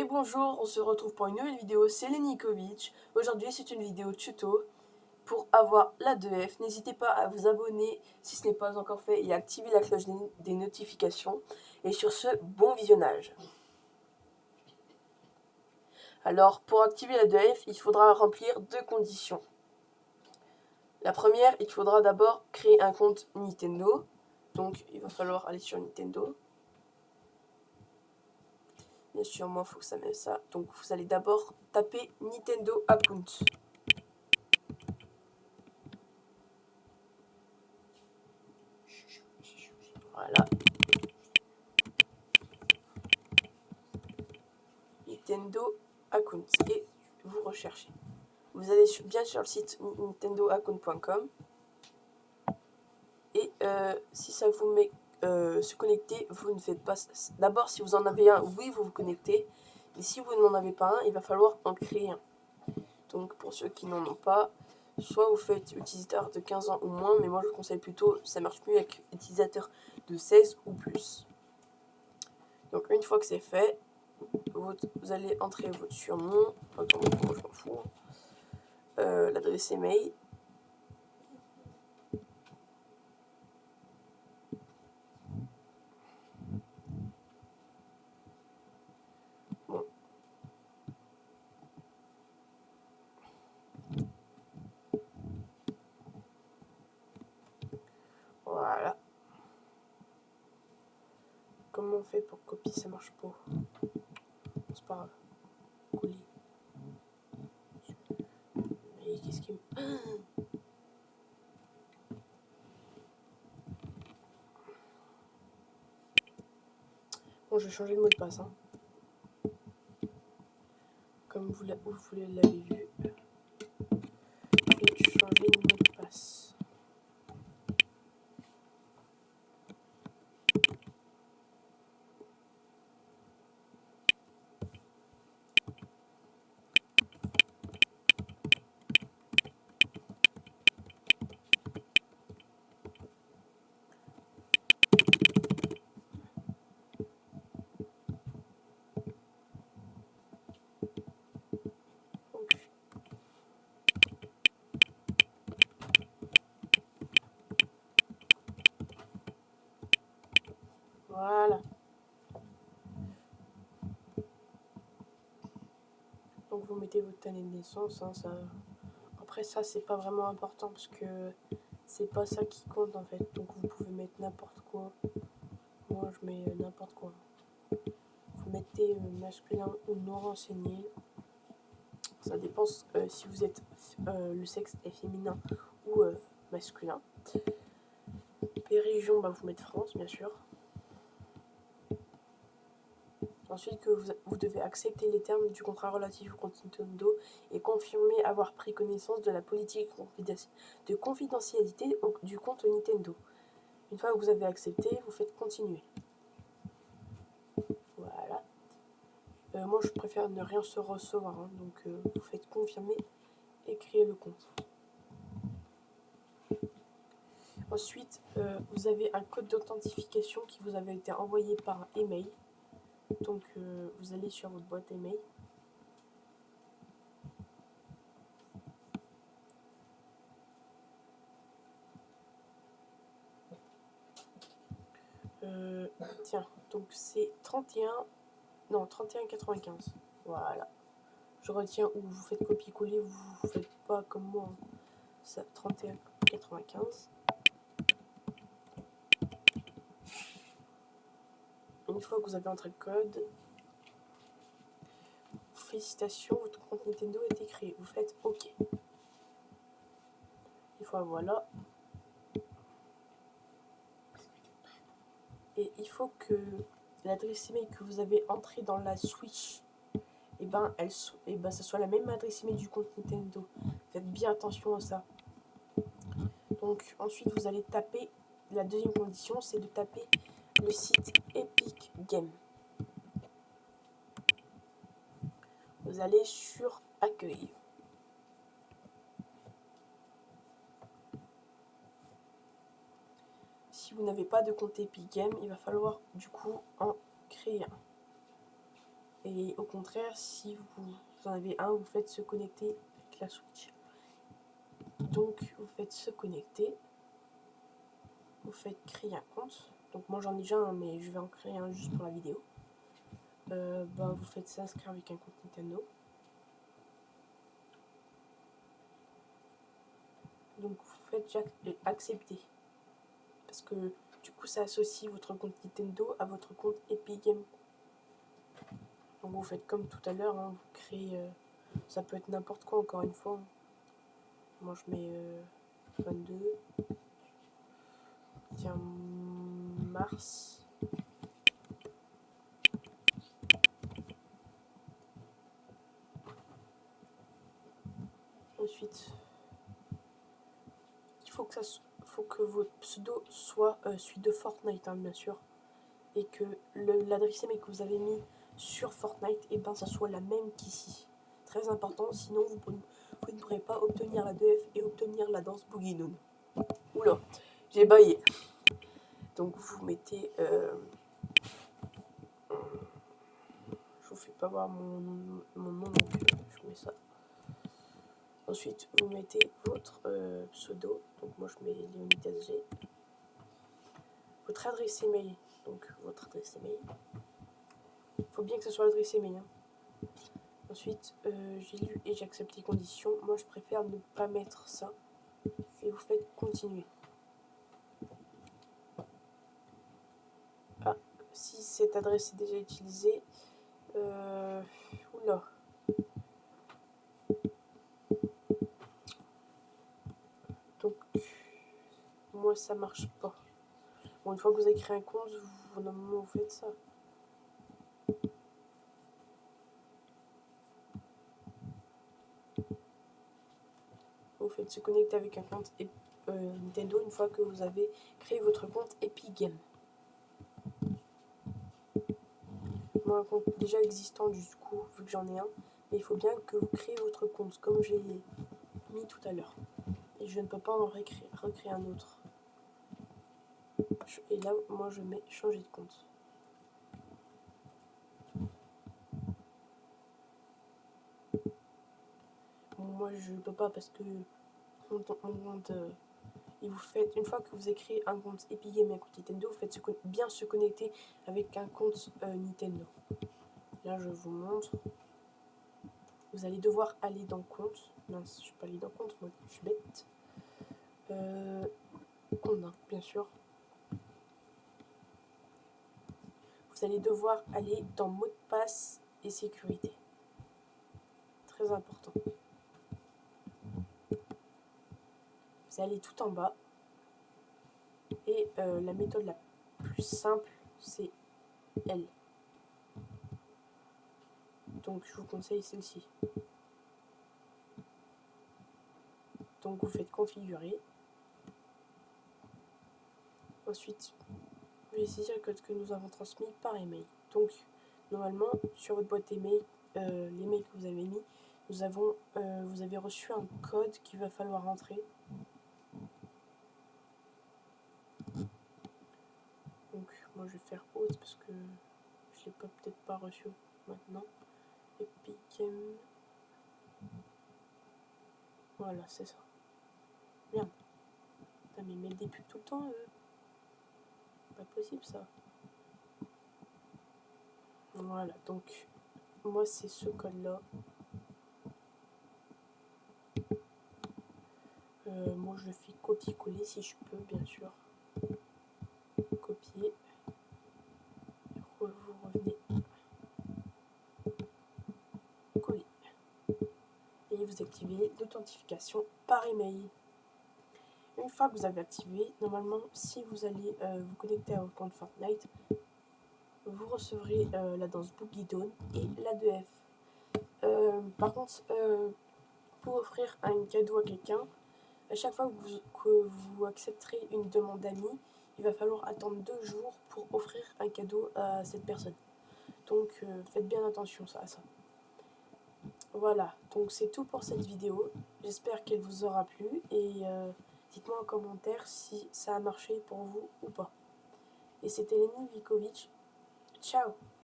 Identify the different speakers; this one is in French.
Speaker 1: bonjour, on se retrouve pour une nouvelle vidéo, c'est Lenikovic. Aujourd'hui c'est une vidéo tuto pour avoir la 2F. N'hésitez pas à vous abonner si ce n'est pas encore fait et à activer la cloche des notifications. Et sur ce, bon visionnage. Alors pour activer la 2F, il faudra remplir deux conditions. La première, il faudra d'abord créer un compte Nintendo. Donc il va falloir aller sur Nintendo. Bien sûr, moi, il faut que ça mette ça. Donc, vous allez d'abord taper Nintendo Account. Voilà. Nintendo Account. Et vous recherchez. Vous allez bien sur le site nintendoaccount.com. Et si ça vous met se connecter, vous ne faites pas... D'abord, si vous en avez un, oui, vous vous connectez. Et si vous n'en avez pas un, il va falloir en créer un. Donc, pour ceux qui n'en ont pas, soit vous faites utilisateur de 15 ans ou moins, mais moi je vous conseille plutôt, ça marche mieux avec utilisateur de 16 ou plus. Donc une fois que c'est fait, vous allez entrer votre surnom, je m'en fous, l'adresse email. Bon. Voilà. Comment on fait pour copier? Ça marche pas. C'est pas grave. Coller. Mais qu'est-ce qui me... Bon, je vais changer le mot de passe. Hein. Comme vous l'avez vu, je vais changer le mot de passe. Voilà. Donc vous mettez votre année de naissance. Hein, ça... Après ça, c'est pas vraiment important parce que c'est pas ça qui compte en fait. Donc vous pouvez mettre n'importe quoi. Moi je mets n'importe quoi. Vous mettez masculin ou non renseigné. Ça dépend si vous êtes le sexe est féminin ou masculin. Les régions, bah, vous mettez France bien sûr. Ensuite, que vous devez accepter les termes du contrat relatif au compte Nintendo et confirmer avoir pris connaissance de la politique de confidentialité du compte Nintendo. Une fois que vous avez accepté, vous faites continuer. Voilà. Moi, je préfère ne rien se recevoir, hein, donc vous faites confirmer et créer le compte. Ensuite, vous avez un code d'authentification qui vous avait été envoyé par email. Donc, vous allez sur votre boîte email. Tiens, donc c'est 31,95. Voilà. Je retiens où vous faites copier-coller, vous faites pas comme moi. Ça, 31,95. Une fois que vous avez entré le code, félicitations, votre compte Nintendo a été créé. Vous faites OK. Une fois voilà. Et il faut que l'adresse email que vous avez entrée dans la Switch, ça soit la même adresse email du compte Nintendo. Faites bien attention à ça. Donc ensuite vous allez taper, la deuxième condition c'est de taper le site Epic Games. Vous allez sur Accueil. Si vous n'avez pas de compte Epic Games, il va falloir du coup en créer un. Et au contraire, si vous en avez un, vous faites se connecter avec la Switch. Donc vous faites se connecter, vous faites créer un compte. Donc moi j'en ai déjà un, mais je vais en créer un juste pour la vidéo. Vous faites s'inscrire avec un compte Nintendo. Donc vous faites accepter. Parce que du coup ça associe votre compte Nintendo à votre compte Epic Games. Donc vous faites comme tout à l'heure, hein, vous créez, ça peut être n'importe quoi encore une fois. Moi je mets 22. Tiens, mars. Ensuite, il faut que votre pseudo soit celui de Fortnite, hein, bien sûr. Et que l'adresse email que vous avez mis sur Fortnite, et ça soit la même qu'ici. Très important, sinon vous ne pourrez pas obtenir la 2F et obtenir la danse Boogie Noon. Oula, j'ai baillé. Donc vous mettez... je vous fais pas voir mon nom, donc je mets ça. Ensuite, vous mettez votre pseudo. Donc moi je mets Léonidas G. Votre adresse email. Donc votre adresse email. Il faut bien que ce soit l'adresse email. Hein. Ensuite, j'ai lu et j'ai accepté les conditions. Moi je préfère ne pas mettre ça. Et vous faites continuer. Ah, si cette adresse est déjà utilisée. Oula. Donc, moi ça marche pas. Bon, une fois que vous avez créé un compte, normalement vous faites ça. Vous faites se connecter avec un compte Nintendo une fois que vous avez créé votre compte Epic Games. Moi, un compte déjà existant du coup, vu que j'en ai un, mais il faut bien que vous créez votre compte comme j'ai mis tout à l'heure. Et je ne peux pas en recréer un autre. Et là, moi je mets changer de compte. Bon, moi je peux pas parce que mon compte... et vous faites, une fois que vous avez créé un compte Epic Games et un compte Nintendo, vous faites bien se connecter avec un compte Nintendo. Là, je vous montre. Vous allez devoir aller dans compte. Mince, je suis pas allée dans compte, moi, je suis bête. Compte, bien sûr. Vous allez devoir aller dans mot de passe et sécurité. Très important. Vous allez tout en bas. Et la méthode la plus simple, c'est L. Donc je vous conseille celle-ci. Donc vous faites configurer. Ensuite, vous allez saisir le code que nous avons transmis par email. Donc normalement, sur votre boîte email, l'email que vous avez mis, vous avez reçu un code qu'il va falloir entrer. Donc moi je vais faire haute parce que je l'ai peut-être pas reçu maintenant. Epic. Voilà, c'est ça. Merde. Putain, mais ils mettent des pubs tout le temps, pas possible ça. Voilà, donc moi c'est ce code là. Moi je fais copier-coller si je peux, bien sûr. Copier. Vous revenez. Coller. Et vous activez l'authentification par email. Une fois que vous avez activé, normalement, si vous allez vous connecter à votre compte Fortnite, vous recevrez la danse Boogie Down et la 2F. Par contre, pour offrir un cadeau à quelqu'un, à chaque fois que vous accepterez une demande d'amis, il va falloir attendre 2 jours pour offrir un cadeau à cette personne. Donc faites bien attention à ça. Voilà, donc c'est tout pour cette vidéo. J'espère qu'elle vous aura plu et dites-moi en commentaire si ça a marché pour vous ou pas. Et c'était Lenny Vikovic. Ciao!